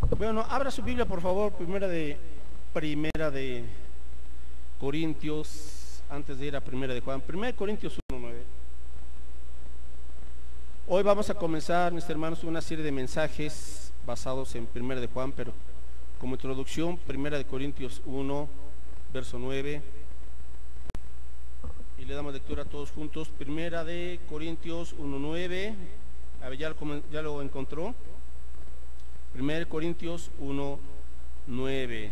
Bueno, abra su Biblia, por favor, primera de Corintios, antes de ir a primera de Juan, primera de Corintios 1:9. Hoy vamos a comenzar, mis hermanos, una serie de mensajes basados en primera de Juan, pero como introducción, primera de Corintios 1, verso 9. Y le damos lectura a todos juntos. Primera de Corintios 1:9. A ver, ya lo encontró. Primera de Corintios 1:9.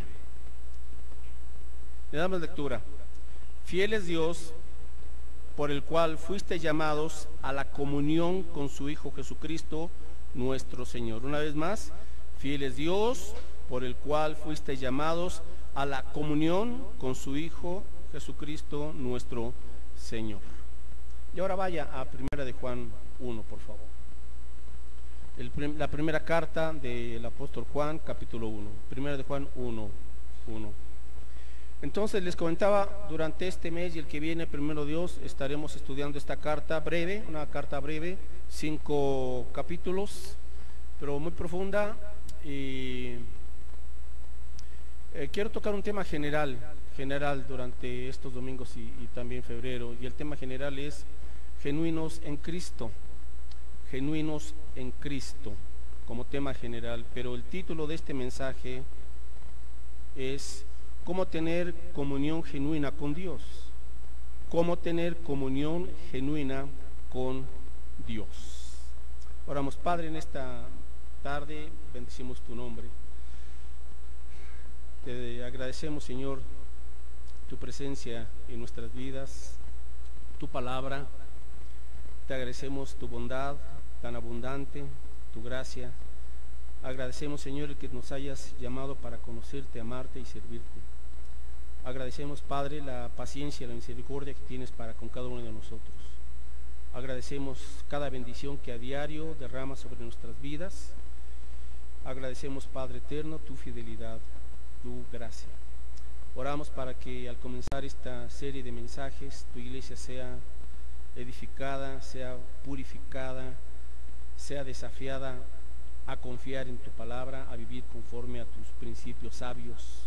Le damos lectura. Fiel es Dios, por el cual fuiste llamados a la comunión con su Hijo Jesucristo, nuestro Señor. Una vez más, fiel es Dios, por el cual fuiste llamados a la comunión con su Hijo Jesucristo, nuestro Señor. Y ahora vaya a primera de Juan 1, por favor. La primera carta del apóstol Juan, capítulo 1. Primera de Juan 1:1. Entonces les comentaba, durante este mes y el que viene, primero Dios, estaremos estudiando esta carta breve, una carta breve, 5 capítulos, pero muy profunda. Y quiero tocar un tema general durante estos domingos y también febrero, y el tema general es genuinos en Cristo, como tema general, pero el título de este mensaje es cómo tener comunión genuina con Dios, Oramos. Padre, en esta tarde bendecimos tu nombre. Te agradecemos, Señor, tu presencia en nuestras vidas, tu palabra. Te agradecemos tu bondad tan abundante, tu gracia. Agradecemos, Señor, el que nos hayas llamado para conocerte, amarte y servirte. Agradecemos, Padre, la paciencia y la misericordia que tienes para con cada uno de nosotros. Agradecemos cada bendición que a diario derramas sobre nuestras vidas. Agradecemos, Padre eterno, tu fidelidad, tu gracia. Oramos para que al comenzar esta serie de mensajes, tu iglesia sea edificada, sea purificada, sea desafiada a confiar en tu palabra, a vivir conforme a tus principios sabios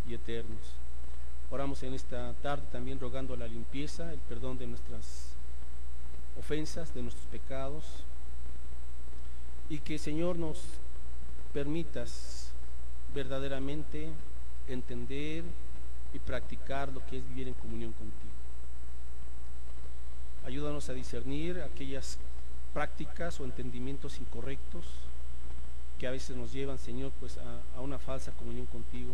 y eternos. Oramos en esta tarde también rogando la limpieza, el perdón de nuestras ofensas, de nuestros pecados, y que, Señor, nos permitas verdaderamente entender y practicar lo que es vivir en comunión contigo. Ayúdanos a discernir aquellas prácticas o entendimientos incorrectos que a veces nos llevan, Señor, pues a una falsa comunión contigo.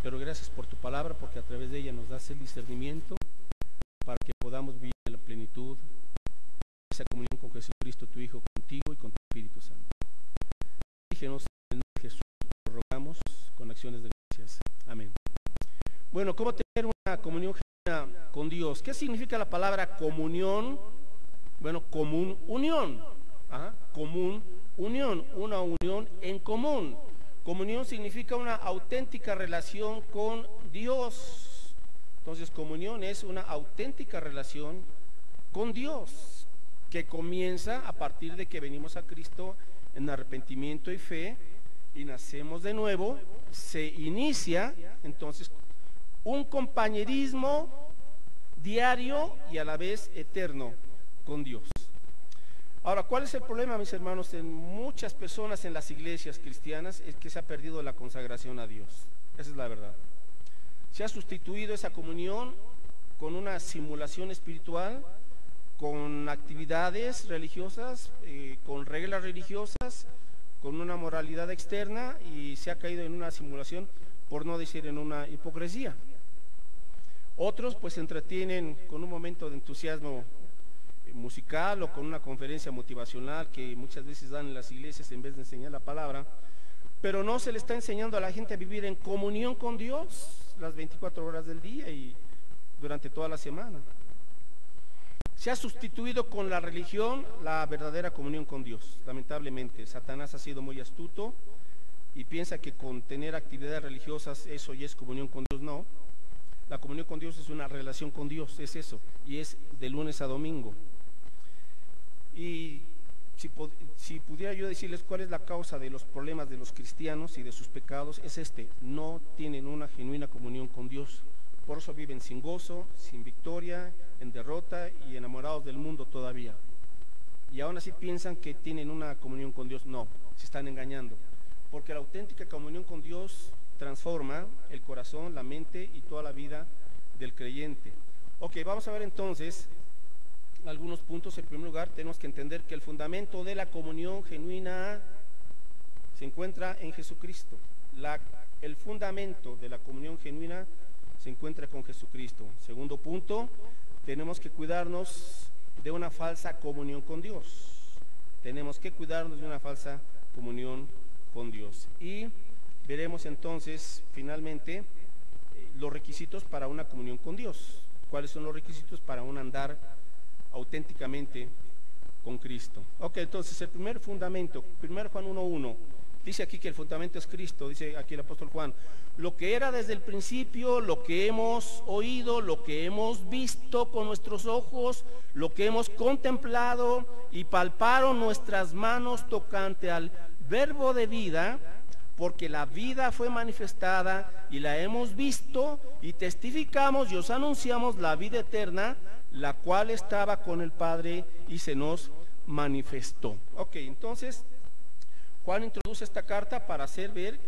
Pero gracias por tu palabra, porque a través de ella nos das el discernimiento para que podamos vivir en la plenitud de esa comunión con Jesucristo, tu Hijo, contigo y con tu Espíritu Santo. Dígenos en el nombre de Jesús, lo rogamos con acciones de gracias. Amén. Bueno, ¿cómo tener una comunión genuina con Dios? ¿Qué significa la palabra comunión? Bueno, común unión. Común unión, una unión en común. Comunión significa una auténtica relación con Dios. Entonces, comunión es una auténtica relación con Dios que comienza a partir de que venimos a Cristo en arrepentimiento y fe y nacemos de nuevo. Se inicia entonces un compañerismo diario y a la vez eterno con Dios. Ahora, ¿cuál es el problema, mis hermanos? En muchas personas en las iglesias cristianas es que se ha perdido la consagración a Dios. Esa es la verdad. Se ha sustituido esa comunión con una simulación espiritual, con actividades religiosas, con reglas religiosas, con una moralidad externa, y se ha caído en una simulación, por no decir en una hipocresía. Otros pues se entretienen con un momento de entusiasmo musical o con una conferencia motivacional que muchas veces dan en las iglesias en vez de enseñar la palabra, pero no se le está enseñando a la gente a vivir en comunión con Dios las 24 horas del día y durante toda la semana. Se ha sustituido con la religión la verdadera comunión con Dios. Lamentablemente, Satanás ha sido muy astuto y piensa que con tener actividades religiosas eso ya es comunión con Dios. No, la comunión con Dios es una relación con Dios, es eso, y es de lunes a domingo. Y si pudiera yo decirles cuál es la causa de los problemas de los cristianos y de sus pecados, es no tienen una genuina comunión con Dios. Por eso viven sin gozo, sin victoria, en derrota y enamorados del mundo todavía. Y aún así piensan que tienen una comunión con Dios. No, se están engañando. Porque la auténtica comunión con Dios transforma el corazón, la mente y toda la vida del creyente. Ok, vamos a ver entonces algunos puntos. En primer lugar, tenemos que entender que el fundamento de la comunión genuina se encuentra en Jesucristo. El fundamento de la comunión genuina se encuentra con Jesucristo. Segundo punto, tenemos que cuidarnos de una falsa comunión con Dios. Tenemos que cuidarnos de una falsa comunión con Dios. Y veremos entonces, finalmente, los requisitos para una comunión con Dios. ¿Cuáles son los requisitos para un andar auténticamente con Cristo? Ok, entonces el primer fundamento, 1 Juan 1:1, dice aquí que el fundamento es Cristo. Dice aquí el apóstol Juan: lo que era desde el principio, lo que hemos oído, lo que hemos visto con nuestros ojos, lo que hemos contemplado y palparon nuestras manos tocante al verbo de vida, porque la vida fue manifestada y la hemos visto y testificamos y os anunciamos la vida eterna, la cual estaba con el Padre y se nos manifestó. Ok, entonces Juan introduce esta carta para hacer ver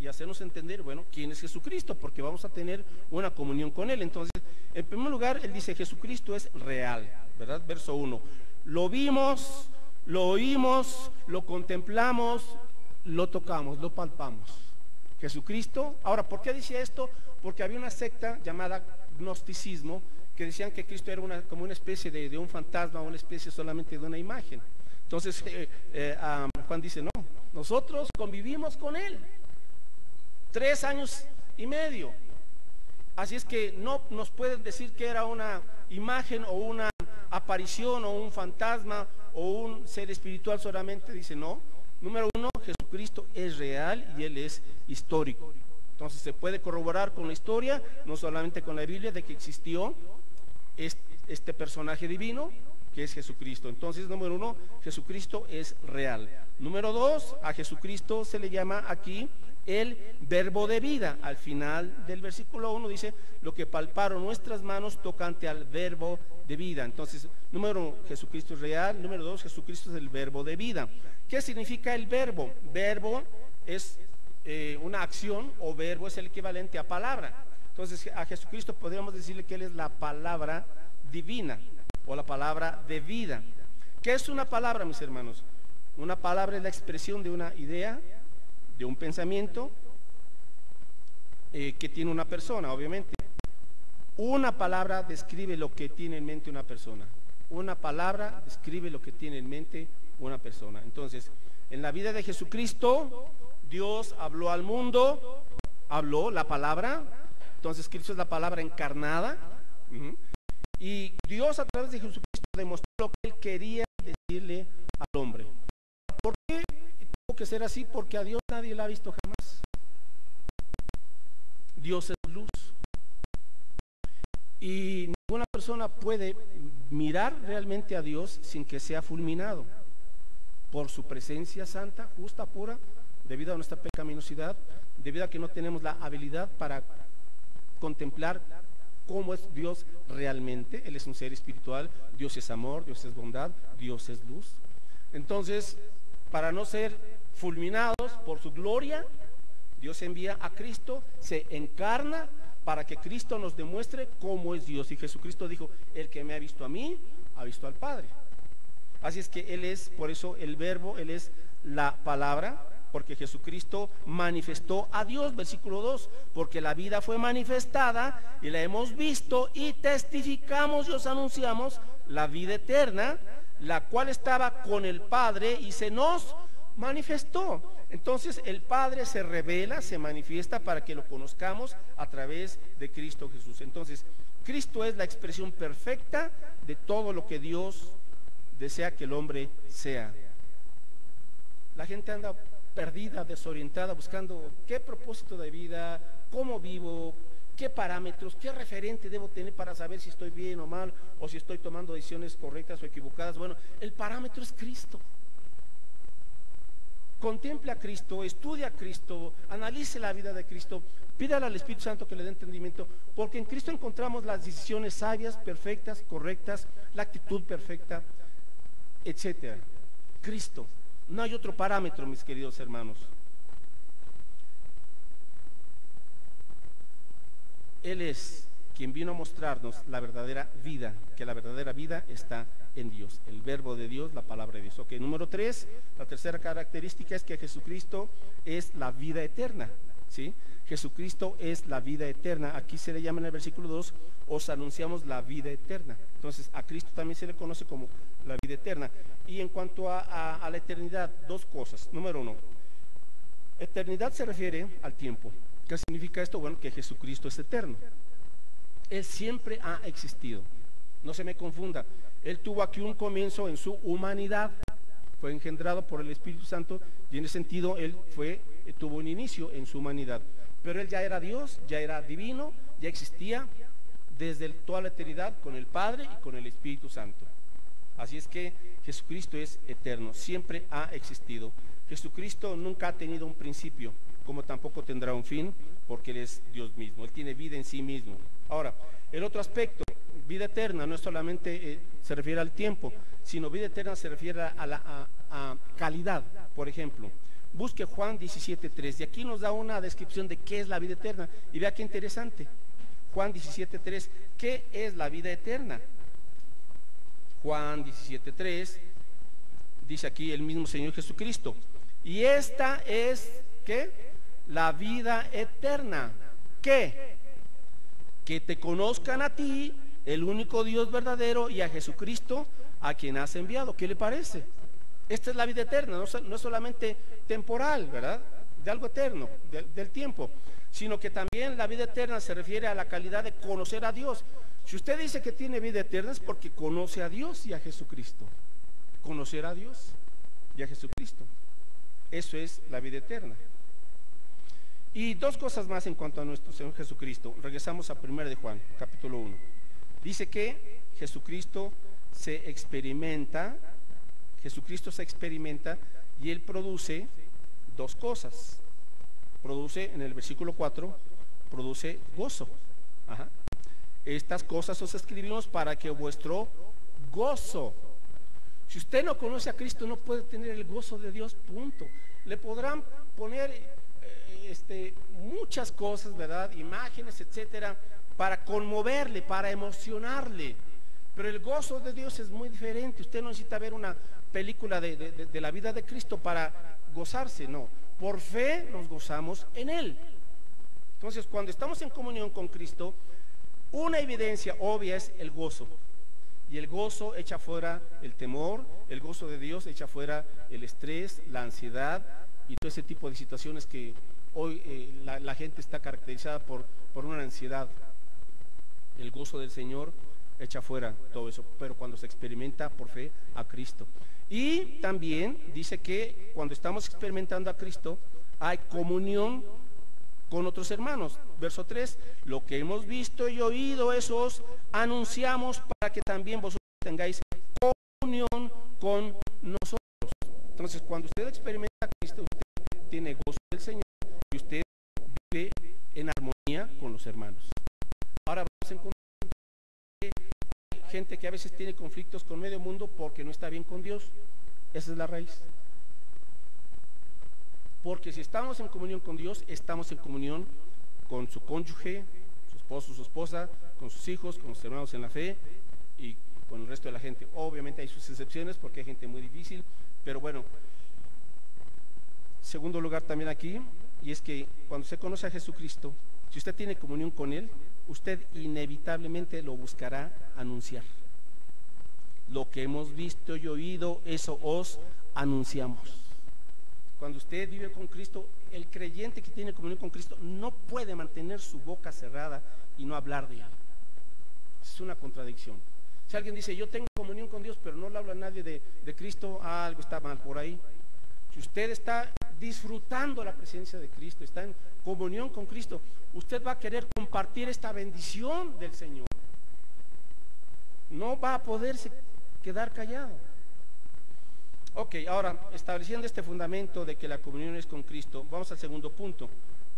y hacernos entender, bueno, quién es Jesucristo, porque vamos a tener una comunión con Él. Entonces, en primer lugar, Él dice: Jesucristo es real, ¿verdad? Verso 1, lo vimos, lo oímos, lo contemplamos, lo tocamos, lo palpamos. Jesucristo. Ahora, ¿por qué dice esto? Porque había una secta llamada gnosticismo que decían que Cristo era como una especie de un fantasma, una especie solamente de una imagen. Entonces Juan dice: no, nosotros convivimos con Él 3 años y medio, así es que no nos pueden decir que era una imagen o una aparición o un fantasma o un ser espiritual solamente. Dice: no, número 1, Jesucristo es real y Él es histórico. Entonces se puede corroborar con la historia, no solamente con la Biblia, de que existió este personaje divino que es Jesucristo. Entonces, número 1, Jesucristo es real. Número 2, a Jesucristo se le llama aquí el verbo de vida. Al final del versículo 1 dice: lo que palparon nuestras manos tocante al verbo de vida. Entonces, número 1, Jesucristo es real. Número 2, Jesucristo es el verbo de vida. ¿Qué significa el verbo? Verbo es una acción, o verbo es el equivalente a palabra. Entonces, a Jesucristo podríamos decirle que Él es la palabra divina o la palabra de vida. ¿Qué es una palabra, mis hermanos? Una palabra es la expresión de una idea, de un pensamiento que tiene una persona, obviamente. Una palabra describe lo que tiene en mente una persona. Una palabra describe lo que tiene en mente una persona. Entonces, en la vida de Jesucristo, Dios habló al mundo, habló la palabra. Entonces, Cristo es la palabra encarnada. Y Dios, a través de Jesucristo, demostró lo que Él quería decirle al hombre. ¿Por qué tuvo que ser así? Porque a Dios nadie la ha visto jamás. Dios es luz. Y ninguna persona puede mirar realmente a Dios sin que sea fulminado por su presencia santa, justa, pura, debido a nuestra pecaminosidad, debido a que no tenemos la habilidad para contemplar cómo es Dios realmente. Él es un ser espiritual, Dios es amor, Dios es bondad, Dios es luz. Entonces, para no ser fulminados por su gloria, Dios envía a Cristo, se encarna para que Cristo nos demuestre cómo es Dios. Y Jesucristo dijo: el que me ha visto a mí, ha visto al Padre. Así es que Él es, por eso el verbo, Él es la palabra, porque Jesucristo manifestó a Dios. Versículo 2, porque la vida fue manifestada y la hemos visto y testificamos y os anunciamos la vida eterna, la cual estaba con el Padre y se nos manifestó. Entonces el Padre se revela, se manifiesta para que lo conozcamos a través de Cristo Jesús. Entonces Cristo es la expresión perfecta de todo lo que Dios desea que el hombre sea. La gente anda perdida, desorientada, buscando qué propósito de vida, cómo vivo, qué parámetros, qué referente debo tener para saber si estoy bien o mal, o si estoy tomando decisiones correctas o equivocadas. Bueno, el parámetro es Cristo. contemple a Cristo, estudie a Cristo, analice la vida de Cristo, pídale al Espíritu Santo que le dé entendimiento, porque en Cristo encontramos las decisiones sabias, perfectas, correctas, la actitud perfecta, etcétera. Cristo, no hay otro parámetro, mis queridos hermanos. Él es quien vino a mostrarnos la verdadera vida, que la verdadera vida está en Dios, el verbo de Dios, la palabra de Dios. Ok, número 3, la tercera característica es que Jesucristo es la vida eterna, ¿sí? Jesucristo es la vida eterna. Aquí se le llama en el versículo 2, os anunciamos la vida eterna. Entonces a Cristo también se le conoce como la vida eterna. Y en cuanto a la eternidad, dos cosas. Número 1, eternidad se refiere al tiempo. ¿Qué significa esto? Bueno, que Jesucristo es eterno. Él siempre ha existido. No se me confunda. Él tuvo aquí un comienzo en su humanidad. Fue engendrado por el Espíritu Santo y en ese sentido él tuvo un inicio en su humanidad. Pero él ya era Dios, ya era divino, ya existía desde toda la eternidad con el Padre y con el Espíritu Santo. Así es que Jesucristo es eterno, siempre ha existido. Jesucristo nunca ha tenido un principio, como tampoco tendrá un fin, porque Él es Dios mismo. Él tiene vida en sí mismo. Ahora, el otro aspecto, vida eterna, no solamente se refiere al tiempo, sino vida eterna se refiere a calidad. Por ejemplo, busque Juan 17:3, y aquí nos da una descripción de qué es la vida eterna, y vea qué interesante. Juan 17:3, ¿qué es la vida eterna? Juan 17:3, dice aquí el mismo Señor Jesucristo, y esta es, ¿qué? La vida eterna. ¿Qué? Que te conozcan a ti, el único Dios verdadero, y a Jesucristo, a quien has enviado. ¿Qué le parece? Esta es la vida eterna, no es solamente temporal, ¿verdad? De algo eterno, del tiempo, sino que también la vida eterna se refiere a la calidad de conocer a Dios. Si usted dice que tiene vida eterna es porque conoce a Dios y a Jesucristo. Conocer a Dios y a Jesucristo. Eso es la vida eterna. Y dos cosas más en cuanto a nuestro Señor Jesucristo. Regresamos a 1 de Juan, capítulo 1. Dice que Jesucristo se experimenta y Él produce dos cosas. Produce, en el versículo 4, produce gozo. Ajá. Estas cosas os escribimos para que vuestro gozo. Si usted no conoce a Cristo, no puede tener el gozo de Dios, punto. Le podrán poner muchas cosas, ¿verdad? Imágenes, etcétera, para conmoverle, para emocionarle. Pero el gozo de Dios es muy diferente. Usted no necesita ver una película de la vida de Cristo para gozarse, no. Por fe nos gozamos en Él. Entonces, cuando estamos en comunión con Cristo, una evidencia obvia es el gozo. Y el gozo echa fuera el temor, el gozo de Dios echa fuera el estrés, la ansiedad y todo ese tipo de situaciones que hoy la gente está caracterizada por una ansiedad. El gozo del Señor echa fuera todo eso, pero cuando se experimenta por fe a Cristo. Y también dice que cuando estamos experimentando a Cristo hay comunión con otros hermanos. Verso 3, lo que hemos visto y oído, eso os anunciamos para que también vosotros tengáis comunión con nosotros. Entonces, cuando usted experimenta a Cristo, usted tiene gozo del Señor y usted vive en armonía con los hermanos. Ahora vamos a encontrar que hay gente que a veces tiene conflictos con medio mundo porque no está bien con Dios. Esa es la raíz. Porque si estamos en comunión con Dios, estamos en comunión con su cónyuge, su esposo, su esposa, con sus hijos, con sus hermanos en la fe y con el resto de la gente. Obviamente hay sus excepciones porque hay gente muy difícil, pero bueno. Segundo lugar también aquí, y es que cuando usted conoce a Jesucristo, si usted tiene comunión con Él, usted inevitablemente lo buscará anunciar. Lo que hemos visto y oído, eso os anunciamos. Cuando usted vive con Cristo, el creyente que tiene comunión con Cristo no puede mantener su boca cerrada y no hablar de Él. Es una contradicción. Si alguien dice, yo tengo comunión con Dios, pero no le habla a nadie de Cristo, algo está mal por ahí. Si usted está disfrutando la presencia de Cristo, está en comunión con Cristo, usted va a querer compartir esta bendición del Señor. No va a poderse quedar callado. Ok, ahora, estableciendo este fundamento de que la comunión es con Cristo, vamos al segundo punto.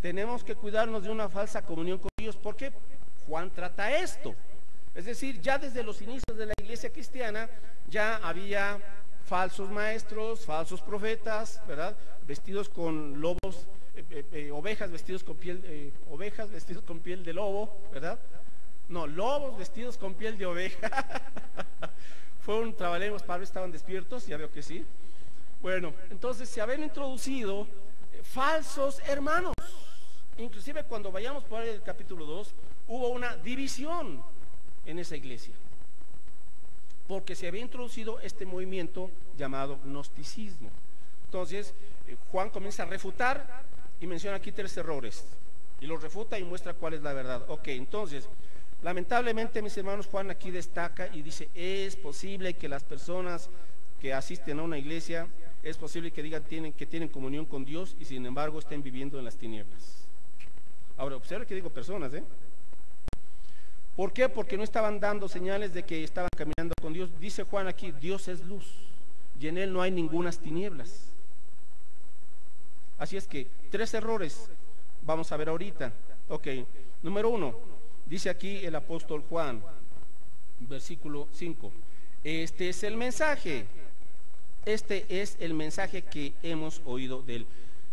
Tenemos que cuidarnos de una falsa comunión con Dios. ¿Por qué? Juan trata esto. Es decir, ya desde los inicios de la iglesia cristiana, ya había falsos maestros, falsos profetas, ¿verdad? Vestidos con lobos, ovejas vestidos con piel, ovejas vestidos con piel de lobo, ¿verdad? No, lobos vestidos con piel de oveja. Fue un trabalengua, los padres estaban despiertos, ya veo que sí. Bueno, entonces se habían introducido falsos hermanos. Inclusive cuando vayamos por el capítulo 2, hubo una división en esa iglesia, porque se había introducido este movimiento llamado gnosticismo. Entonces, Juan comienza a refutar y menciona aquí 3 errores, y los refuta y muestra cuál es la verdad. Ok, entonces, lamentablemente, mis hermanos, Juan aquí destaca y dice, es posible que las personas que asisten a una iglesia, es posible que digan que tienen comunión con Dios y sin embargo estén viviendo en las tinieblas. Ahora, observe que digo personas, ¿Por qué? Porque no estaban dando señales de que estaban caminando con Dios. Dice Juan aquí, Dios es luz y en Él no hay ningunas tinieblas. Así es que 3 errores vamos a ver ahorita. Ok, número 1, dice aquí el apóstol Juan, versículo 5, este es el mensaje que hemos oído de Él.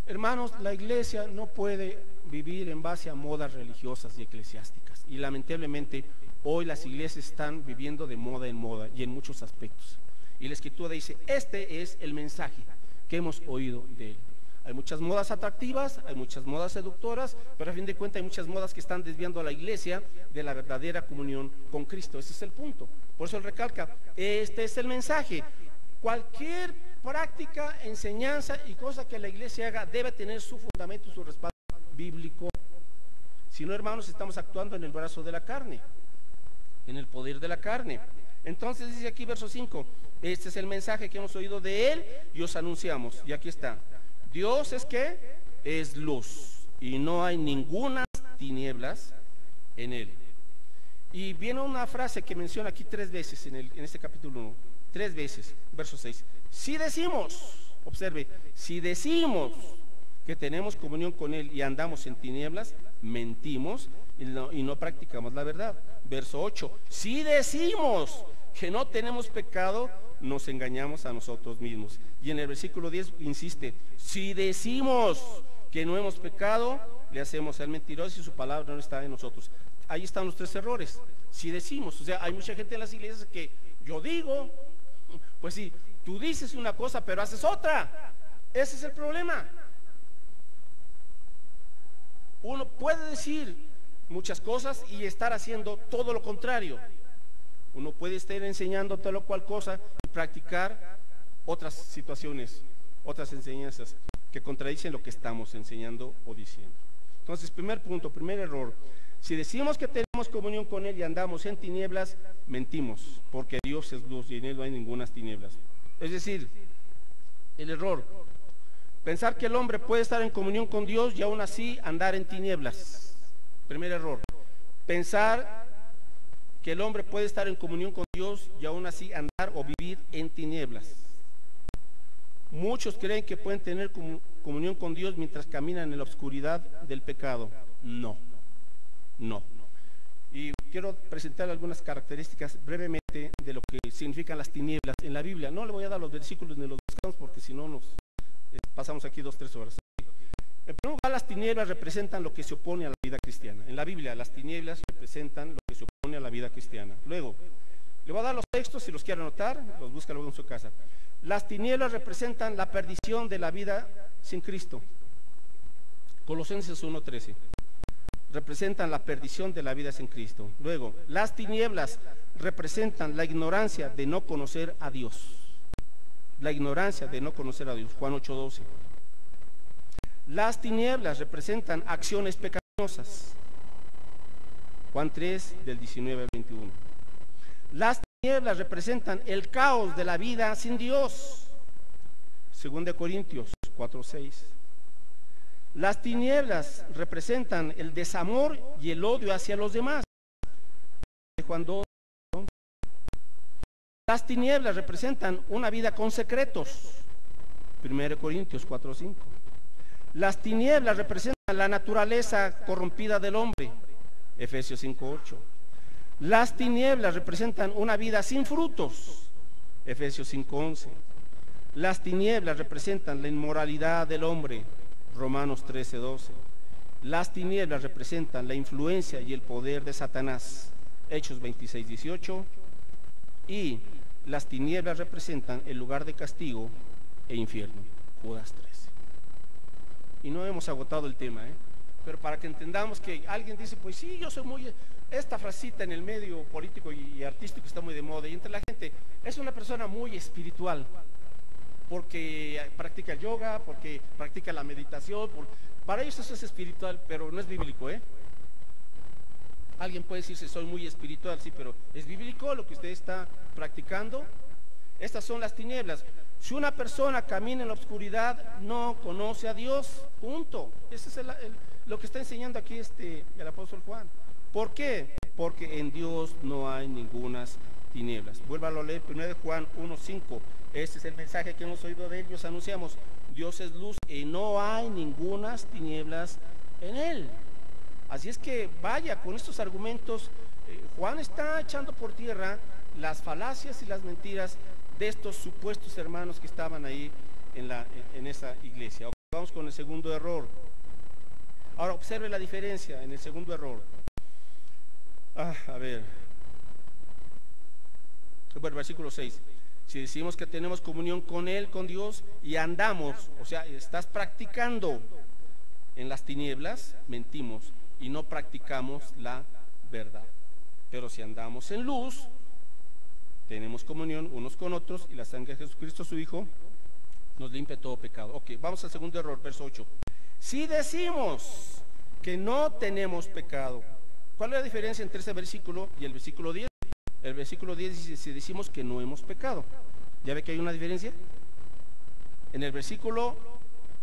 Hermanos, la iglesia no puede vivir en base a modas religiosas y eclesiásticas, y lamentablemente hoy las iglesias están viviendo de moda en moda y en muchos aspectos, y la escritura dice, este es el mensaje que hemos oído de Él. Hay muchas modas atractivas, hay muchas modas seductoras, pero a fin de cuentas hay muchas modas que están desviando a la iglesia de la verdadera comunión con Cristo. Ese es el punto. Por eso él recalca, este es el mensaje. Cualquier práctica, enseñanza y cosa que la iglesia haga debe tener su fundamento, su respaldo bíblico. Si no, hermanos, estamos actuando en el brazo de la carne, en el poder de la carne. Entonces dice aquí verso 5, este es el mensaje que hemos oído de Él y os anunciamos. Y aquí está, Dios es ¿qué? Es luz y no hay ninguna tinieblas en Él. Y viene una frase que menciona aquí 3 veces en este capítulo 1, 3 veces, verso 6. Si decimos, observe, si decimos que tenemos comunión con Él y andamos en tinieblas, mentimos y no practicamos la verdad. Verso 8, si decimos que no tenemos pecado, nos engañamos a nosotros mismos. Y en el versículo 10 insiste, si decimos que no hemos pecado, le hacemos al mentiroso y su palabra no está en nosotros. Ahí están los 3 errores. Si decimos, o sea, hay mucha gente en las iglesias que yo digo, pues sí, tú dices una cosa pero haces otra. Ese es el problema. Uno puede decir muchas cosas y estar haciendo todo lo contrario. Uno puede estar enseñando tal o cual cosa y practicar otras situaciones, otras enseñanzas que contradicen lo que estamos enseñando o diciendo. Entonces, primer punto, primer error. Si decimos que tenemos comunión con Él y andamos en tinieblas, mentimos, porque Dios es luz y en Él no hay ninguna tinieblas. Es decir, el error, pensar que el hombre puede estar en comunión con Dios y aún así andar en tinieblas. Primer error, pensar que el hombre puede estar en comunión con Dios y aún así andar o vivir en tinieblas. Muchos creen que pueden tener comunión con Dios mientras caminan en la oscuridad del pecado. No. Y quiero presentar algunas características brevemente de lo que significan las tinieblas en la Biblia. No le voy a dar los versículos ni los buscamos porque si no nos pasamos aquí 2-3 horas. En primer lugar, las tinieblas representan lo que se opone a la vida cristiana. En la Biblia, las tinieblas representan lo que se opone a la vida cristiana. Luego, le voy a dar los textos, si los quiere anotar, los busca luego en su casa. Las tinieblas representan la perdición de la vida sin Cristo. Colosenses 1:13. Representan la perdición de la vida sin Cristo. Luego, las tinieblas representan la ignorancia de no conocer a Dios. La ignorancia de no conocer a Dios. Juan 8:12. Las tinieblas representan acciones pecaminosas. Juan 3, del 19 al 21. Las tinieblas representan el caos de la vida sin Dios. 2 Corintios 4:6. Las tinieblas representan el desamor y el odio hacia los demás. Juan 2. Las tinieblas representan una vida con secretos. 1 Corintios 4:5. Las tinieblas representan la naturaleza corrompida del hombre. Efesios 5:8. Las tinieblas representan una vida sin frutos. Efesios 5:11. Las tinieblas representan la inmoralidad del hombre. Romanos 13:12. Las tinieblas representan la influencia y el poder de Satanás. Hechos 26:18. Y las tinieblas representan el lugar de castigo e infierno. Judas 13. Y no hemos agotado el tema, pero para que entendamos que alguien dice, pues sí, yo soy muy... Esta frasita en el medio político y artístico está muy de moda, y entre la gente es una persona muy espiritual, porque practica el yoga, porque practica la meditación, para ellos eso es espiritual, pero no es bíblico, Alguien puede decirse, soy muy espiritual, sí, pero ¿es bíblico lo que usted está practicando? Estas son las tinieblas. Si una persona camina en la oscuridad, no conoce a Dios, punto. Ese es lo que está enseñando aquí el apóstol Juan. ¿Por qué? Porque en Dios no hay ningunas tinieblas. Vuélvalo a leer, 1 Juan 1:5. Este es el mensaje que hemos oído de ellos. Anunciamos, Dios es luz y no hay ningunas tinieblas en Él. Así es que vaya, con estos argumentos, Juan está echando por tierra las falacias y las mentiras de estos supuestos hermanos que estaban ahí en esa iglesia. Vamos con el segundo error. Ahora observe la diferencia en el segundo error. A ver. Bueno, versículo 6. Si decimos que tenemos comunión con Él, con Dios, y andamos, o sea, estás practicando en las tinieblas, mentimos y no practicamos la verdad. Pero si andamos en luz, tenemos comunión unos con otros, y la sangre de Jesucristo su Hijo nos limpia todo pecado. Ok, vamos al segundo error, verso 8. Si decimos que no tenemos pecado, ¿cuál es la diferencia entre ese versículo y el versículo 10? El versículo 10 dice, si decimos que no hemos pecado. ¿Ya ve que hay una diferencia? En el versículo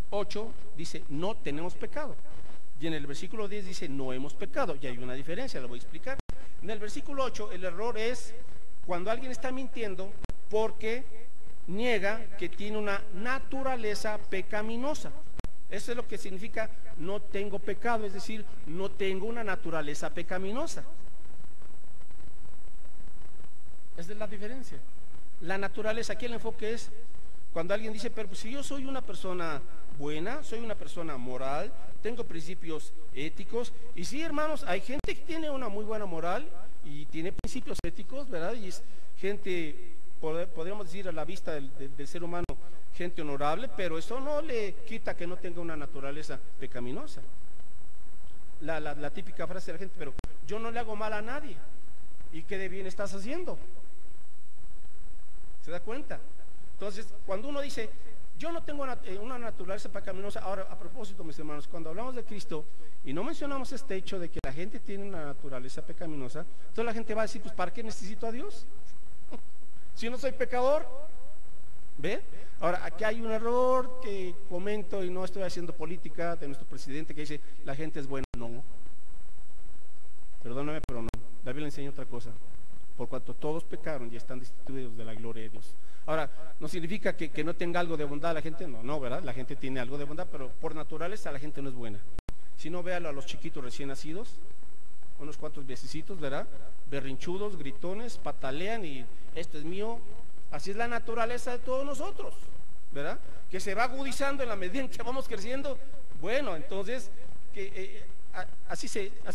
8 dice, no tenemos pecado. Y en el versículo 10 dice, no hemos pecado. Y hay una diferencia, la voy a explicar. En el versículo 8, el error es cuando alguien está mintiendo porque niega que tiene una naturaleza pecaminosa. Eso es lo que significa no tengo pecado, es decir, no tengo una naturaleza pecaminosa. Esa es la diferencia. La naturaleza, aquí el enfoque es cuando alguien dice, pero pues, si yo soy una persona buena, soy una persona moral, tengo principios éticos, y sí, hermanos, hay gente que tiene una muy buena moral y tiene principios éticos, ¿verdad? Y es gente, podríamos decir a la vista del ser humano, gente honorable, pero eso no le quita que no tenga una naturaleza pecaminosa. La típica frase de la gente, pero yo no le hago mal a nadie. ¿Y qué de bien estás haciendo? ¿Se da cuenta? Entonces, cuando uno dice, yo no tengo una naturaleza pecaminosa, ahora, a propósito, mis hermanos, cuando hablamos de Cristo y no mencionamos este hecho de que la gente tiene una naturaleza pecaminosa, entonces la gente va a decir, pues, ¿para qué necesito a Dios? Si no soy pecador, ¿ve? Ahora, aquí hay un error que comento y no estoy haciendo política de nuestro presidente que dice, la gente es buena. No, perdóname, pero no, la Biblia enseña otra cosa. Por cuanto todos pecaron y están destituidos de la gloria de Dios. Ahora, no significa que no tenga algo de bondad la gente, no, ¿verdad? La gente tiene algo de bondad, pero por naturaleza la gente no es buena. Si no, véalo a los chiquitos recién nacidos, unos cuantos viececitos, ¿verdad? Berrinchudos, gritones, patalean y esto es mío. Así es la naturaleza de todos nosotros, ¿verdad? Que se va agudizando en la medida en que vamos creciendo. Bueno, entonces, así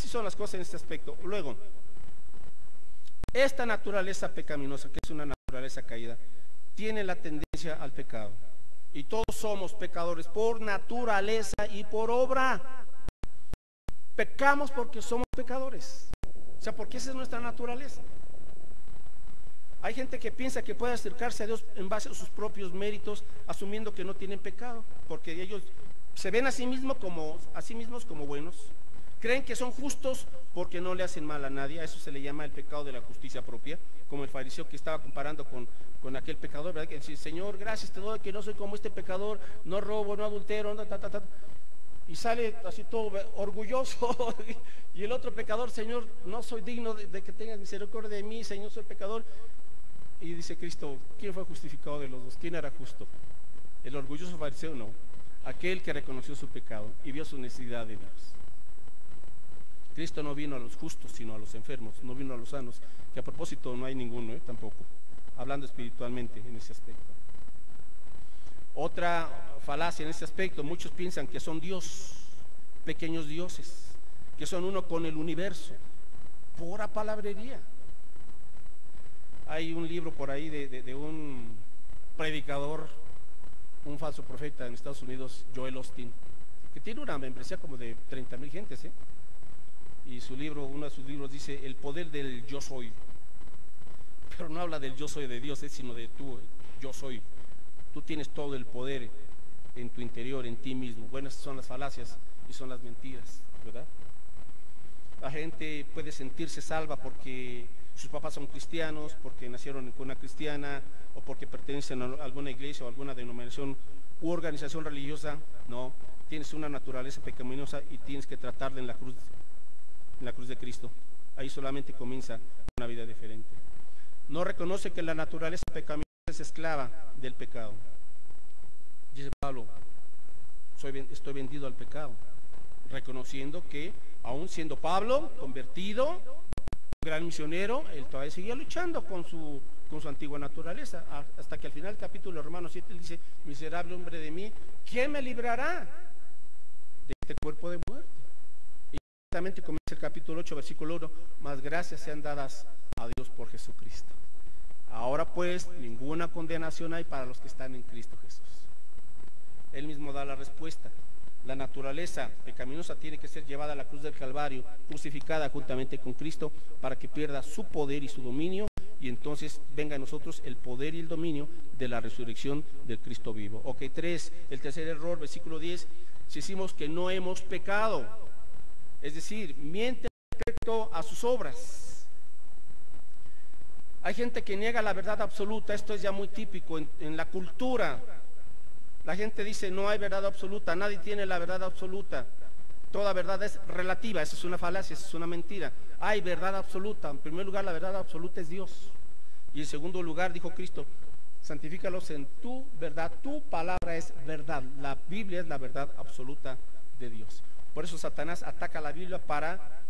son las cosas en este aspecto. Luego, esta naturaleza pecaminosa, que es una naturaleza caída, tiene la tendencia al pecado. Y todos somos pecadores por naturaleza y por obra. Pecamos porque somos pecadores. O sea, porque esa es nuestra naturaleza. Hay gente que piensa que puede acercarse a Dios en base a sus propios méritos, asumiendo que no tienen pecado, porque ellos se ven a sí mismos como buenos. Creen que son justos porque no le hacen mal a nadie. A eso se le llama el pecado de la justicia propia, como el fariseo que estaba comparando con aquel pecador, ¿verdad? Que dice, Señor, gracias te doy que no soy como este pecador, no robo, no adultero, y sale así todo orgulloso. Y el otro pecador, Señor, no soy digno de que tengas misericordia de mí, Señor, soy pecador. Y dice Cristo, ¿quién fue justificado de los dos? ¿Quién era justo? ¿El orgulloso fariseo? No, aquel que reconoció su pecado y vio su necesidad de Dios. Cristo no vino a los justos, sino a los enfermos, no vino a los sanos, que a propósito no hay ninguno, tampoco, hablando espiritualmente en ese aspecto. Otra falacia en ese aspecto, muchos piensan que son Dios, pequeños dioses, que son uno con el universo, pura palabrería. Hay un libro por ahí de un predicador, un falso profeta en Estados Unidos, Joel Osteen, que tiene una membresía como de 30,000 gentes, y su libro, uno de sus libros dice el poder del yo soy, pero no habla del yo soy de Dios, sino de tú, yo soy. Tú tienes todo el poder en tu interior, en ti mismo. Bueno, esas son las falacias y son las mentiras, ¿verdad? La gente puede sentirse salva porque sus papás son cristianos, porque nacieron en cuna cristiana, o porque pertenecen a alguna iglesia o alguna denominación u organización religiosa. No, tienes una naturaleza pecaminosa y tienes que tratarla en la cruz de Cristo. Ahí solamente comienza una vida diferente. No reconoce que la naturaleza pecaminosa es esclava del pecado. Dice Pablo, estoy vendido al pecado, reconociendo que aún siendo Pablo convertido, un gran misionero, él todavía seguía luchando con su antigua naturaleza, hasta que al final del capítulo de Romanos 7 él dice, miserable hombre de mí, ¿quién me librará de este cuerpo de muerte? Y exactamente comienza el capítulo 8, versículo 1, más gracias sean dadas a Dios por Jesucristo. Ahora pues ninguna condenación hay para los que están en Cristo Jesús. Él mismo da la respuesta. La naturaleza pecaminosa tiene que ser llevada a la cruz del Calvario, crucificada juntamente con Cristo, para que pierda su poder y su dominio, y entonces venga a nosotros el poder y el dominio de la resurrección del Cristo vivo. Ok, 3, el tercer error, versículo 10, si decimos que no hemos pecado, es decir, miente respecto a sus obras. Hay gente que niega la verdad absoluta, esto es ya muy típico en la cultura. La gente dice no hay verdad absoluta, nadie tiene la verdad absoluta, toda verdad es relativa, eso es una falacia, eso es una mentira. Hay verdad absoluta, en primer lugar la verdad absoluta es Dios, y en segundo lugar dijo Cristo, santifícalos en tu verdad, tu palabra es verdad, la Biblia es la verdad absoluta de Dios. Por eso Satanás ataca la Biblia para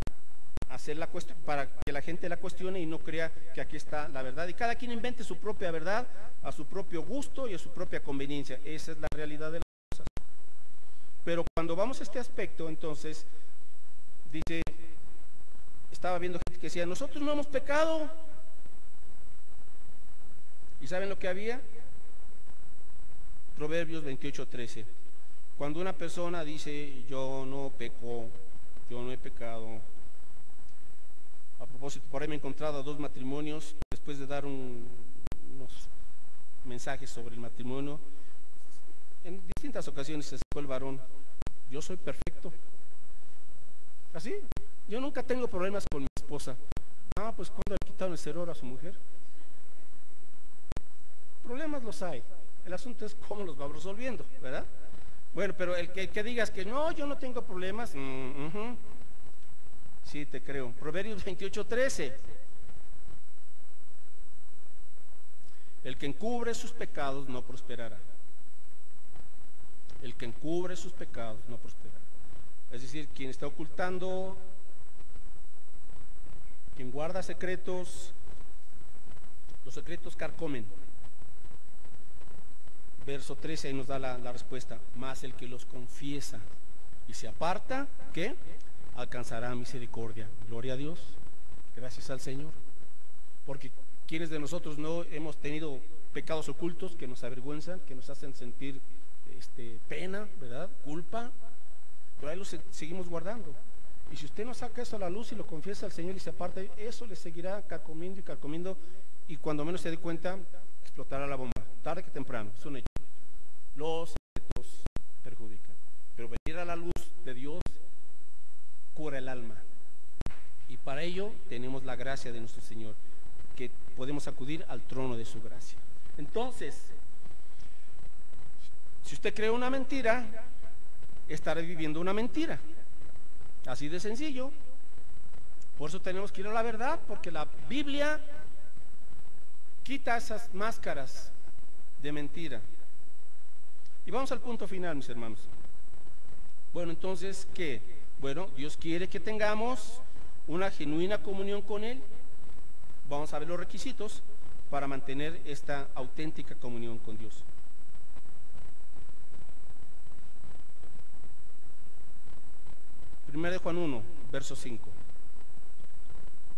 para que la gente la cuestione y no crea que aquí está la verdad, y cada quien invente su propia verdad a su propio gusto y a su propia conveniencia. Esa es la realidad de las cosas. Pero cuando vamos a este aspecto, entonces dice, estaba viendo gente que decía, nosotros no hemos pecado, y ¿saben lo que había? Proverbios 28:13. Cuando una persona dice yo no peco, yo no he pecado. A propósito, por ahí me he encontrado a 2 matrimonios, después de dar unos mensajes sobre el matrimonio, en distintas ocasiones se sacó el varón, yo soy perfecto, así, yo nunca tengo problemas con mi esposa. Pues ¿cuándo le quitaron el cerebro a su mujer? Problemas los hay, el asunto es cómo los va resolviendo, ¿verdad? Bueno, pero el que digas que no, yo no tengo problemas, sí, te creo. Proverbios 28:13. El que encubre sus pecados no prosperará. El que encubre sus pecados no prosperará. Es decir, quien está ocultando, quien guarda secretos, los secretos carcomen. Verso 13 ahí nos da la respuesta. Más el que los confiesa y se aparta, ¿qué? Alcanzará misericordia. Gloria a Dios, gracias al Señor, porque quienes de nosotros no hemos tenido pecados ocultos que nos avergüenzan, que nos hacen sentir pena, ¿verdad? Culpa, pero ahí los seguimos guardando. Y si usted no saca eso a la luz y lo confiesa al Señor y se aparta, eso le seguirá carcomiendo y carcomiendo, y cuando menos se dé cuenta explotará la bomba, tarde que temprano, es un hecho. Los secretos perjudican, pero venir a la luz de Dios cura el alma, y para ello tenemos la gracia de nuestro Señor, que podemos acudir al trono de su gracia. Entonces, si usted cree una mentira, estará viviendo una mentira, así de sencillo. Por eso tenemos que ir a la verdad, porque la Biblia Quita esas máscaras de mentira. Y vamos al punto final, mis hermanos. Bueno, entonces, ¿qué? Bueno, Dios quiere que tengamos una genuina comunión con Él. Vamos a ver los requisitos para mantener esta auténtica comunión con Dios. Primero de Juan 1, verso 5.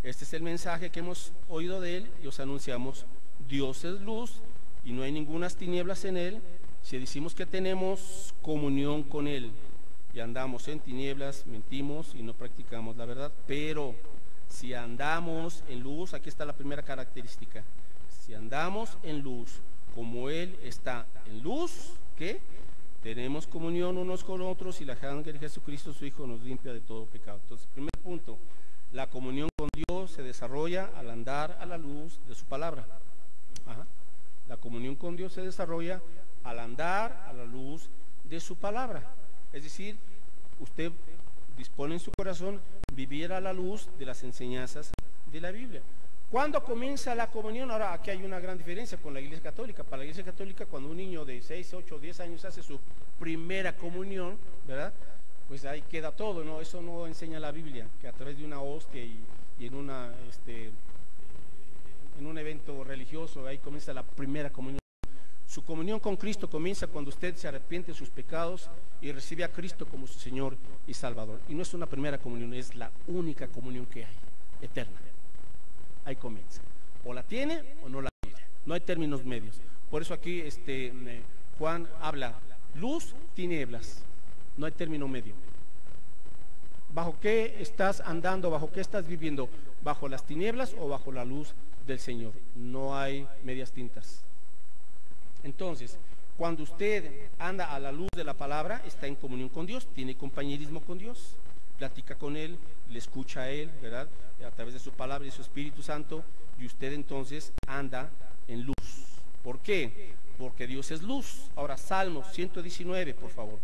Este es el mensaje que hemos oído de Él y os anunciamos: Dios es luz y no hay ningunas tinieblas en Él. Si decimos que tenemos comunión con Él y andamos en tinieblas, mentimos y no practicamos la verdad. Pero si andamos en luz, aquí está la primera característica: si andamos en luz como Él está en luz, ¿qué? Tenemos comunión unos con otros y la sangre de Jesucristo su Hijo nos limpia de todo pecado. Entonces, primer punto, la comunión con Dios se desarrolla al andar a la luz de su palabra. Ajá. La comunión con Dios se desarrolla al andar a la luz de su palabra. Es decir, usted dispone en su corazón vivir a la luz de las enseñanzas de la Biblia. ¿Cuándo comienza la comunión? Ahora, aquí hay una gran diferencia con la Iglesia Católica. Para la Iglesia Católica, cuando un niño de 6, 8, 10 años hace su primera comunión, ¿verdad? Pues ahí queda todo, ¿no? Eso no enseña la Biblia, que a través de una hostia y en un evento religioso, ahí comienza la primera comunión. Su comunión con Cristo comienza cuando usted se arrepiente de sus pecados y recibe a Cristo como su Señor y Salvador. Y no es una primera comunión, es la única comunión que hay, eterna. Ahí comienza. O la tiene o no la tiene. No hay términos medios. Por eso aquí Juan habla luz, tinieblas. No hay término medio. ¿Bajo qué estás andando? ¿Bajo qué estás viviendo? ¿Bajo las tinieblas o bajo la luz del Señor? No hay medias tintas. Entonces, cuando usted anda a la luz de la palabra, está en comunión con Dios, tiene compañerismo con Dios, platica con Él, le escucha a Él, ¿verdad? A través de su palabra y de su Espíritu Santo, y usted entonces anda en luz. ¿Por qué? Porque Dios es luz. Ahora, Salmo 119, por favor.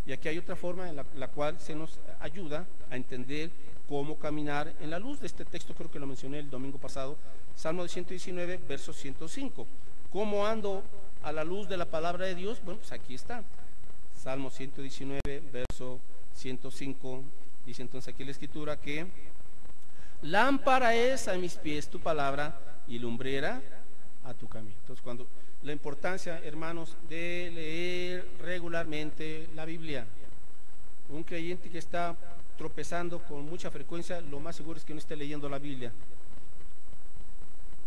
Y aquí hay otra forma en la cual se nos ayuda a entender cómo caminar en la luz. De este texto creo que lo mencioné el domingo pasado. Salmo 119, verso 105. ¿Cómo ando a la luz de la palabra de Dios? Bueno, pues aquí está. Salmo 119, verso 105. Dice entonces aquí la escritura que lámpara es a mis pies tu palabra y lumbrera a tu camino. Entonces, cuando la importancia, hermanos, de leer regularmente la Biblia. Un creyente que está tropezando con mucha frecuencia, lo más seguro es que no esté leyendo la Biblia,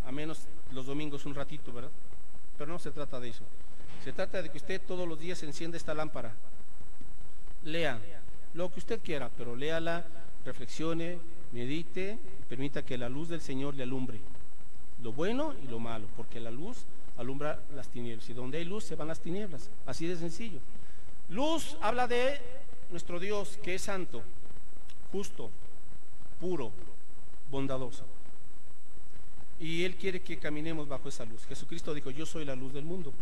a menos los domingos un ratito, ¿verdad? Pero no se trata de eso. Se trata de que usted todos los días encienda esta lámpara, lea lo que usted quiera, pero léala, reflexione, medite y permita que la luz del Señor le alumbre lo bueno y lo malo, porque la luz alumbra las tinieblas, y donde hay luz se van las tinieblas, así de sencillo. Luz habla de nuestro Dios, que es santo, justo, puro, bondadoso, y Él quiere que caminemos bajo esa luz. Jesucristo dijo: yo soy la luz del mundo,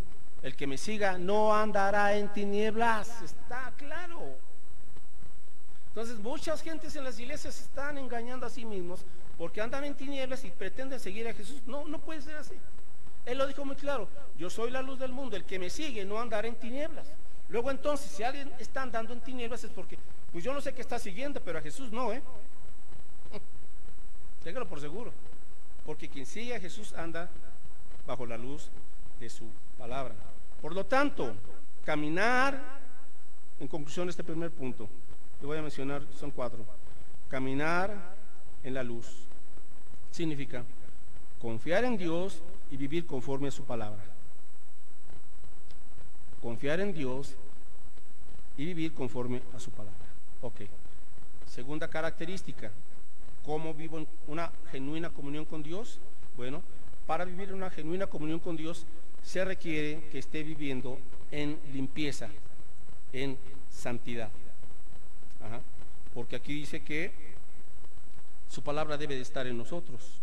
el que me siga no andará en tinieblas. Está claro. Entonces, muchas gentes en las iglesias están engañando a sí mismos porque andan en tinieblas y pretenden seguir a Jesús. No, no puede ser así. Él lo dijo muy claro: yo soy la luz del mundo, el que me sigue no andará en tinieblas. Luego entonces, si alguien está andando en tinieblas es porque, pues yo no sé qué está siguiendo, pero a Jesús no, téngalo por seguro, porque quien sigue a Jesús anda bajo la luz de su palabra. Por lo tanto, caminar, en conclusión, este primer punto que voy a mencionar son 4. Caminar en la luz significa confiar en Dios y vivir conforme a su palabra. Confiar en Dios y vivir conforme a su palabra. Ok. Segunda característica: ¿cómo vivo en una genuina comunión con Dios? Bueno, para vivir una genuina comunión con Dios se requiere que esté viviendo en limpieza, en santidad. Ajá. Porque aquí dice que su palabra debe de estar en nosotros.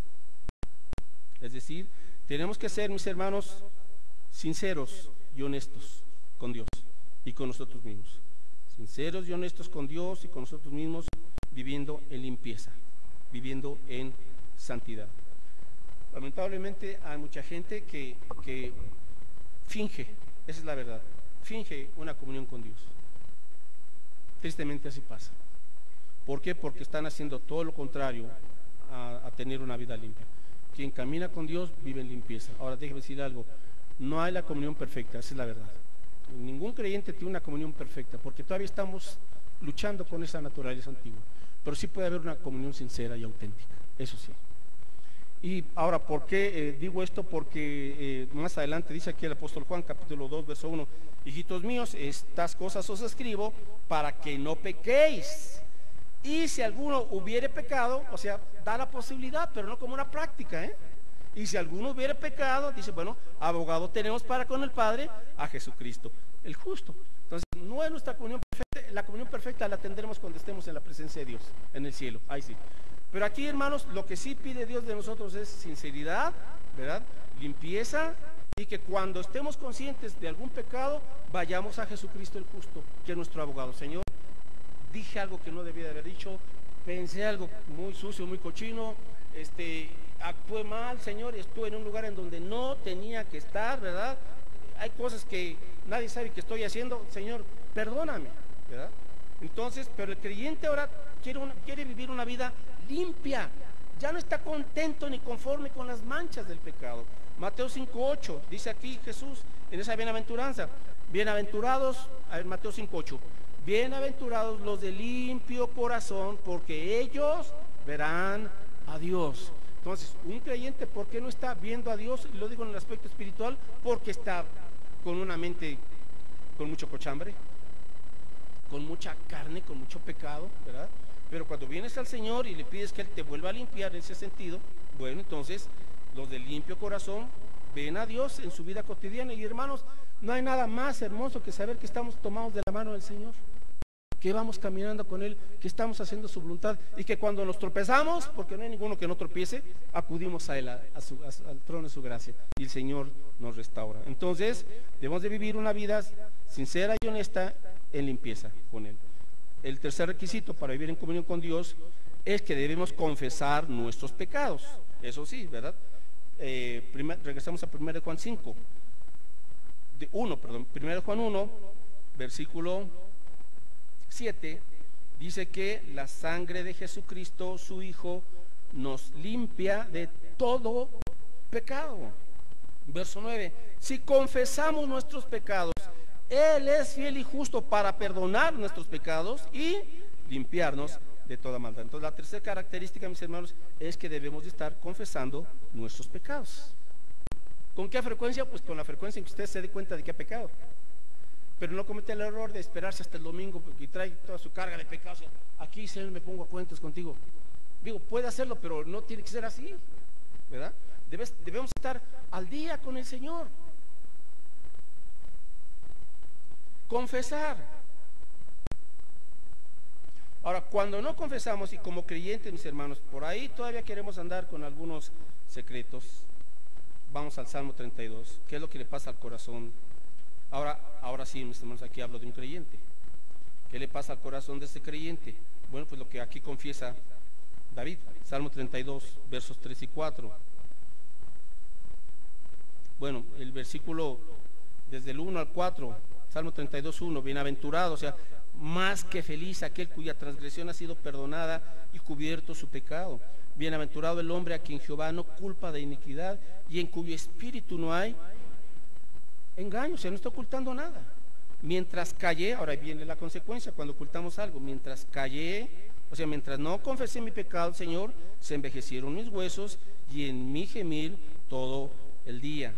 Es decir, tenemos que ser, mis hermanos, sinceros y honestos con Dios y con nosotros mismos. Sinceros y honestos con Dios y con nosotros mismos, viviendo en limpieza, viviendo en santidad. Lamentablemente hay mucha gente que finge, esa es la verdad, finge una comunión con Dios. Tristemente así pasa. ¿Por qué? Porque están haciendo todo lo contrario a tener una vida limpia. Quien camina con Dios vive en limpieza. Ahora déjeme decir algo, no hay la comunión perfecta, esa es la verdad. Ningún creyente tiene una comunión perfecta, porque todavía estamos luchando con esa naturaleza antigua. Pero sí puede haber una comunión sincera y auténtica, eso sí. Y ahora, ¿por qué digo esto? Porque más adelante dice aquí el apóstol Juan, capítulo 2, verso 1, hijitos míos, estas cosas os escribo para que no pequéis. Y si alguno hubiere pecado, o sea, da la posibilidad, pero no como una práctica, ¿eh? Y si alguno hubiere pecado, dice, bueno, abogado tenemos para con el Padre, a Jesucristo, el justo. Entonces, no es nuestra comunión perfecta, la comunión perfecta la tendremos cuando estemos en la presencia de Dios, en el cielo, ahí sí. Pero aquí, hermanos, lo que sí pide Dios de nosotros es sinceridad, ¿verdad? Limpieza, y que cuando estemos conscientes de algún pecado, vayamos a Jesucristo el justo, que es nuestro abogado. Señor, dije algo que no debía de haber dicho, pensé algo muy sucio, muy cochino, actué mal, Señor, estuve en un lugar en donde no tenía que estar, ¿verdad? Hay cosas que nadie sabe que estoy haciendo, Señor, perdóname, ¿verdad? Entonces, pero el creyente ahora quiere vivir una vida limpia, ya no está contento ni conforme con las manchas del pecado. Mateo 5:8, dice aquí Jesús en esa bienaventuranza, bienaventurados, a ver, Mateo 5:8, bienaventurados los de limpio corazón, porque ellos verán a Dios. Entonces, un creyente, ¿por qué no está viendo a Dios? Lo digo en el aspecto espiritual, porque está con una mente con mucho cochambre, con mucha carne, con mucho pecado, ¿verdad? Pero cuando vienes al Señor y le pides que Él te vuelva a limpiar en ese sentido, bueno, entonces los de limpio corazón ven a Dios en su vida cotidiana. Y hermanos, no hay nada más hermoso que saber que estamos tomados de la mano del Señor, que vamos caminando con Él, que estamos haciendo su voluntad, y que cuando nos tropezamos, porque no hay ninguno que no tropiece, acudimos a Él, al trono de su gracia, y el Señor nos restaura. Entonces, debemos de vivir una vida sincera y honesta en limpieza con Él. El tercer requisito para vivir en comunión con Dios es que debemos confesar nuestros pecados. Eso sí, ¿verdad? Regresamos a 1 Juan 5, 1 Juan 1, versículo 7, dice que la sangre de Jesucristo, su Hijo, nos limpia de todo pecado. Verso 9, si confesamos nuestros pecados, Él es fiel y justo para perdonar nuestros pecados y limpiarnos de toda maldad. Entonces, la tercera característica, mis hermanos, es que debemos de estar confesando nuestros pecados. ¿Con qué frecuencia? Pues con la frecuencia en que usted se dé cuenta de que ha pecado. Pero no comete el error de esperarse hasta el domingo y trae toda su carga de pecados. Aquí, Señor, me pongo a cuentas contigo. Digo, puede hacerlo, pero no tiene que ser así, ¿verdad? Debemos estar al día con el Señor. Confesar. Ahora, cuando no confesamos, y como creyentes, mis hermanos, por ahí todavía queremos andar con algunos secretos, vamos al Salmo 32. ¿Qué es lo que le pasa al corazón? Ahora sí, mis hermanos, aquí hablo de un creyente. ¿Qué le pasa al corazón de ese creyente? Bueno, pues lo que aquí confiesa David, Salmo 32, versos 3 y 4. Bueno, el versículo desde el 1 al 4, Salmo 32, 1, bienaventurado, o sea, más que feliz aquel cuya transgresión ha sido perdonada y cubierto su pecado. Bienaventurado el hombre a quien Jehová no culpa de iniquidad y en cuyo espíritu no hay engaño, o sea, no está ocultando nada. Mientras callé, ahora viene la consecuencia cuando ocultamos algo, mientras callé, o sea, mientras no confesé mi pecado, Señor, se envejecieron mis huesos y en mi gemir todo el día.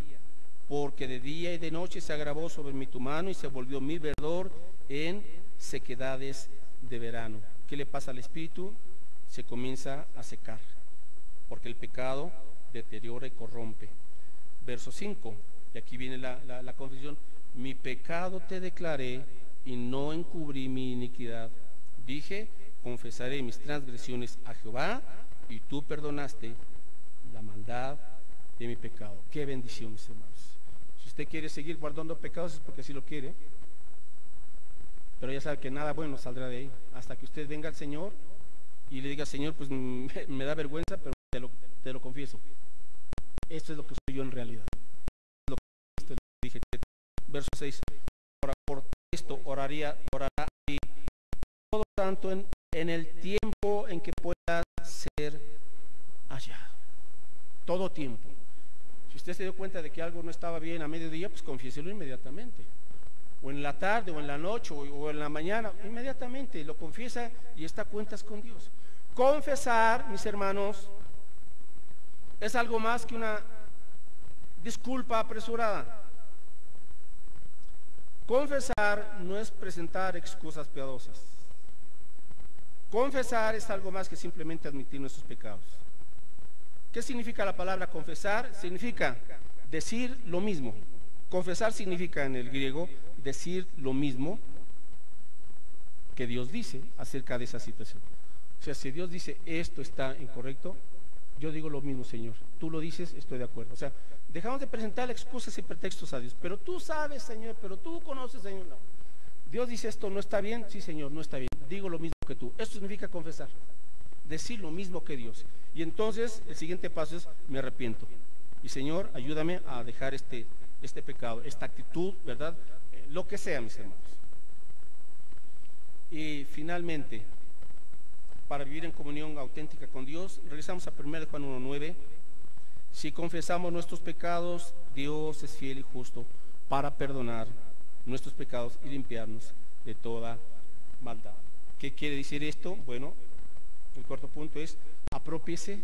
Porque de día y de noche se agravó sobre mí tu mano y se volvió mi verdor en sequedades de verano. ¿Qué le pasa al espíritu? Se comienza a secar, porque el pecado deteriora y corrompe. Verso 5, y aquí viene la confesión: mi pecado te declaré y no encubrí mi iniquidad. Dije, confesaré mis transgresiones a Jehová y tú perdonaste la maldad de mi pecado. Qué bendición, mis hermanos. Si usted quiere seguir guardando pecados es porque así lo quiere, pero ya sabe que nada bueno saldrá de ahí hasta que usted venga al Señor y le diga: Señor, pues me da vergüenza, pero te lo confieso. Esto es lo que soy yo en realidad. Lo que dije, verso 6. Por esto orará y todo tanto en el tiempo en que pueda ser hallado. Todo tiempo. Si usted se dio cuenta de que algo no estaba bien a mediodía, pues confiéselo inmediatamente. O en la tarde, o en la noche, o en la mañana, inmediatamente lo confiesa y está a cuentas con Dios. Confesar, mis hermanos, es algo más que una disculpa apresurada. Confesar no es presentar excusas piadosas. Confesar es algo más que simplemente admitir nuestros pecados. ¿Qué significa la palabra confesar? Significa decir lo mismo. Confesar significa en el griego decir lo mismo que Dios dice acerca de esa situación. O sea, si Dios dice esto está incorrecto, yo digo lo mismo, Señor. Tú lo dices, estoy de acuerdo. O sea, dejamos de presentar excusas y pretextos a Dios. Pero tú sabes, Señor, pero tú conoces, Señor. No. Dios dice esto no está bien. Sí, Señor, no está bien. Digo lo mismo que tú. Esto significa confesar. Decir lo mismo que Dios. Y entonces el siguiente paso es me arrepiento. Y Señor, ayúdame a dejar este pecado, esta actitud, ¿verdad? Lo que sea, mis hermanos. Y finalmente, para vivir en comunión auténtica con Dios, regresamos a 1 Juan 1:9. Si confesamos nuestros pecados, Dios es fiel y justo para perdonar nuestros pecados y limpiarnos de toda maldad. ¿Qué quiere decir esto? Bueno, el cuarto punto es aprópiese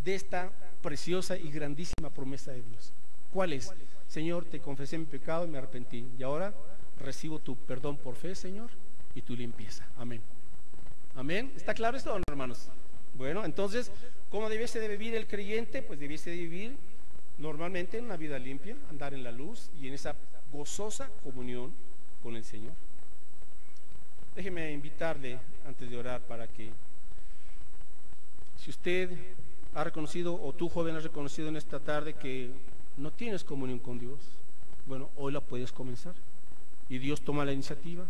de esta preciosa y grandísima promesa de Dios. ¿Cuál es? Señor, te confesé mi pecado y me arrepentí, y ahora recibo tu perdón por fe, Señor, y tu limpieza. Amén. Amén. ¿Está claro esto, hermanos? Bueno, entonces, ¿cómo debiese de vivir el creyente? Pues debiese de vivir normalmente en una vida limpia, andar en la luz y en esa gozosa comunión con el Señor. Déjeme invitarle antes de orar para que, si usted ha reconocido, o tú joven has reconocido en esta tarde que no tienes comunión con Dios, bueno, hoy la puedes comenzar. Y Dios toma la iniciativa.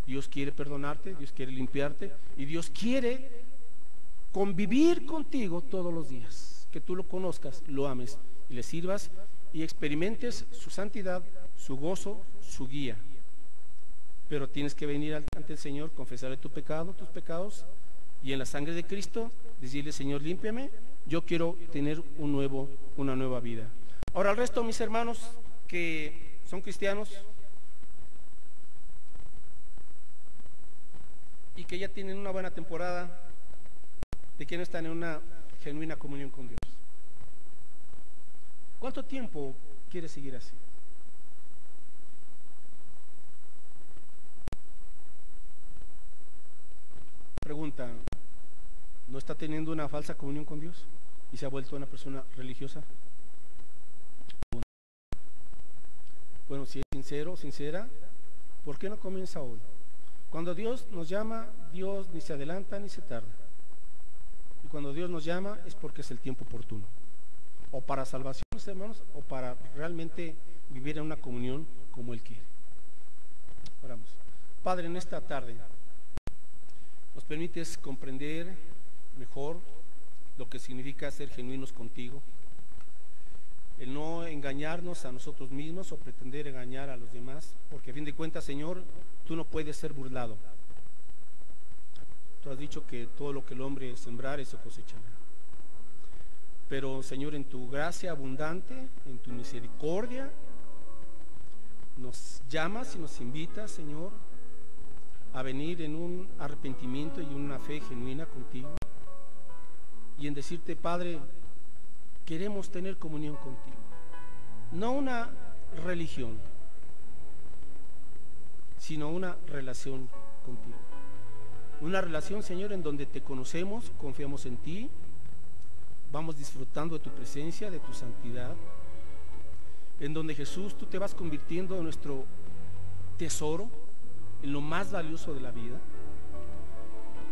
Dios quiere perdonarte, Dios quiere limpiarte, y Dios quiere convivir contigo todos los días. Que tú lo conozcas, lo ames y le sirvas y experimentes su santidad, su gozo, su guía. Pero tienes que venir ante el Señor, confesarle tu pecado, tus pecados, y en la sangre de Cristo decirle: Señor, límpiame, yo quiero tener una nueva vida. Ahora, el resto, mis hermanos que son cristianos y que ya tienen una buena temporada, de que no están en una genuina comunión con Dios. ¿Cuánto tiempo quieres seguir así? Pregunta: ¿no está teniendo una falsa comunión con Dios y se ha vuelto una persona religiosa? Bueno, si es sincero, sincera, ¿por qué no comienza hoy? Cuando Dios nos llama, Dios ni se adelanta ni se tarda. Y cuando Dios nos llama es porque es el tiempo oportuno. O para salvación, hermanos, o para realmente vivir en una comunión como Él quiere. Oramos. Padre, en esta tarde nos permites comprender mejor lo que significa ser genuinos contigo, el no engañarnos a nosotros mismos o pretender engañar a los demás, porque a fin de cuentas, Señor, tú no puedes ser burlado. Tú has dicho que todo lo que el hombre sembrare, eso cosechará. Pero, Señor, en tu gracia abundante, en tu misericordia, nos llamas y nos invitas, Señor, a venir en un arrepentimiento y una fe genuina contigo, y en decirte: Padre, queremos tener comunión contigo, no una religión, sino una relación contigo. Una relación, Señor, en donde te conocemos, confiamos en ti, vamos disfrutando de tu presencia, de tu santidad, en donde, Jesús, tú te vas convirtiendo en nuestro tesoro, en lo más valioso de la vida,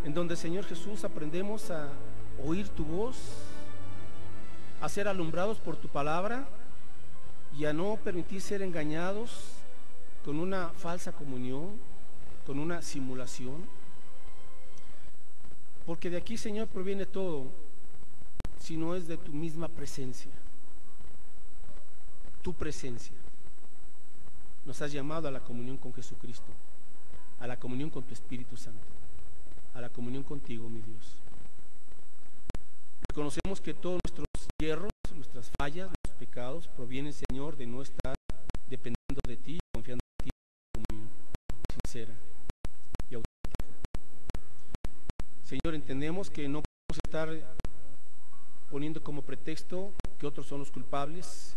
en donde, Señor Jesús, aprendemos a oír tu voz, a ser alumbrados por tu palabra y a no permitir ser engañados con una falsa comunión, con una simulación, porque de aquí, Señor, proviene todo. sino es de tu misma presencia, tu presencia. Nos has llamado a la comunión con Jesucristo, a la comunión con tu Espíritu Santo, a la comunión contigo, mi Dios. Reconocemos que todos nuestros hierros, nuestras fallas, nuestros pecados provienen, Señor, de no estar dependiendo de ti, confiando en ti, comunión sincera y auténtica. Señor, entendemos que no podemos estar poniendo como pretexto que otros son los culpables,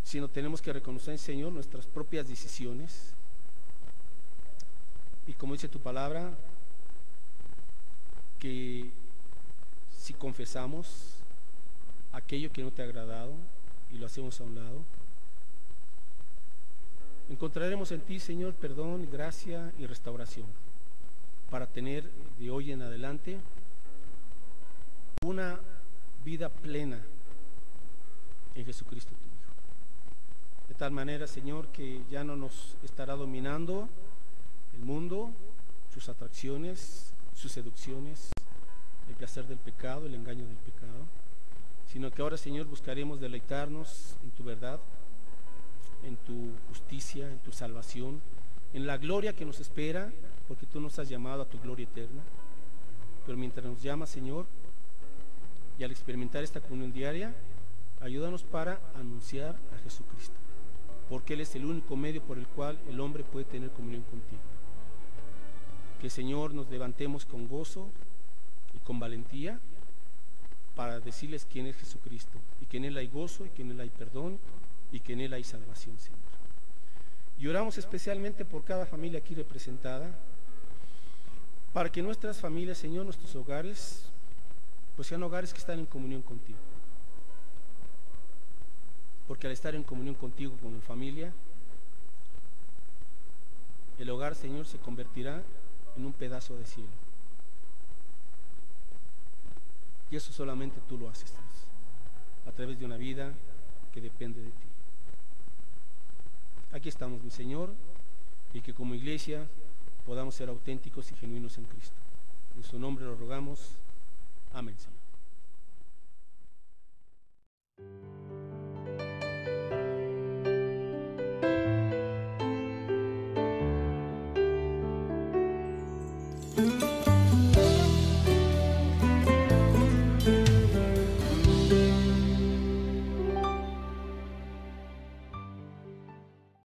sino tenemos que reconocer, Señor, nuestras propias decisiones. Y como dice tu palabra, que si confesamos aquello que no te ha agradado y lo hacemos a un lado, encontraremos en ti, Señor, perdón, gracia y restauración para tener de hoy en adelante una vida plena en Jesucristo tu Hijo. De tal manera, Señor, que ya no nos estará dominando el mundo, sus atracciones, sus seducciones, el placer del pecado, el engaño del pecado, sino que ahora, Señor, buscaremos deleitarnos en tu verdad, en tu justicia, en tu salvación, en la gloria que nos espera, porque tú nos has llamado a tu gloria eterna. Pero mientras nos llamas, Señor, y al experimentar esta comunión diaria, ayúdanos para anunciar a Jesucristo, porque Él es el único medio por el cual el hombre puede tener comunión contigo. Que, Señor, nos levantemos con gozo y con valentía para decirles quién es Jesucristo, y que en Él hay gozo, y que en Él hay perdón, y que en Él hay salvación, Señor. Y oramos especialmente por cada familia aquí representada, para que nuestras familias, Señor, nuestros hogares, pues sean hogares que están en comunión contigo. Porque al estar en comunión contigo como familia, el hogar, Señor, se convertirá en un pedazo de cielo. Y eso solamente tú lo haces, Dios, a través de una vida que depende de ti. Aquí estamos, mi Señor, y que como iglesia podamos ser auténticos y genuinos en Cristo. En su nombre lo rogamos. Amén, Señor.